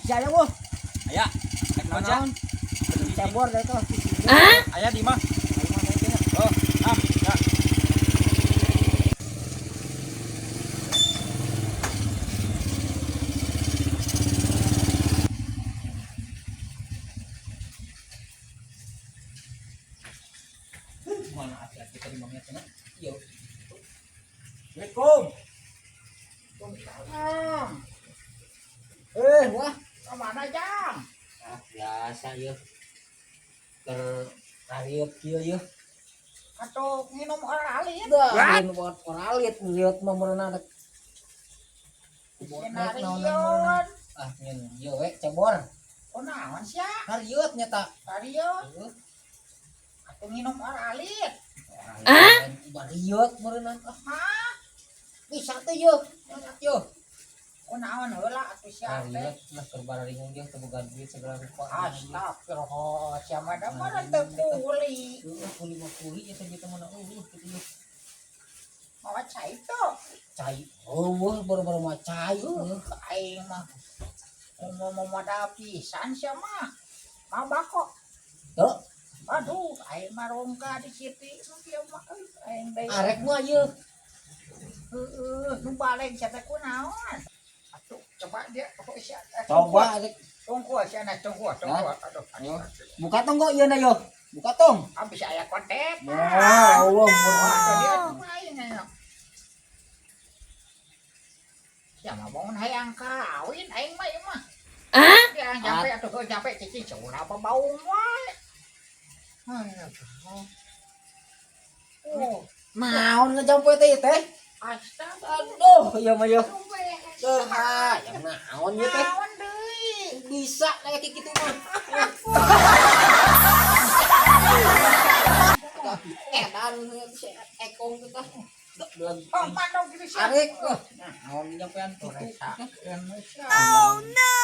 Jaya bu. Aya. Baca. Cebor deh tuh. Aya di mah. Oh, ya. Mana ada kita di mana sana? Iya. Assalamualaikum. Waalaikumsalam. Wah, kemana jam? Biasa ya. Kariut kieu ya. Atau minum oralit? Lain buat oralit lihat memerna ada. Sinarion. Ah, nyen ye we cebor. Oh naon sia? Kariut nyata. Karion. Atau minum oralit? Bariut meureunan. Hah? Bisa tuh yo. Banyak yo. Oh naon heula atuh sia teh? Kariut lah kerbararingan jeung teu boga duit segala rupa. Astagfirullah, sia mah da mah teu kuli. Kuli mah kuli eta kita mana kitu yo. Mau cai tuh. Cai. Oh, baru-baru mah cai. Aing mah mau modal pisan sia mah. Mau bako. Tuh, Aduh, aing mah rongga di siti kieu mah aing deui. arek mah ye. Nu balik sia teh kunaon? Atuh, coba dia sia. Coba arek. Tunggu sia na tunggu. Aduh, Ayo. Buka tong kok ieu na yo. Buka tong. habis aya kontek. Wah, Allah Dia murah. aing aya. Ya mah bangun hayang kawin aing mah ieu mah. Ya nyampe atuh nyampe cicing sauna apa bau wae. Oh, Naon ngejampe teh? astaga. Aduh, ieu mah yo. Teu hayang naon ieu teh? Naon deui? Bisa kayak kitu mah. Edan ekong kita. Pampan dong gitu sia. Arek, naon nyampean tuh. Oh no.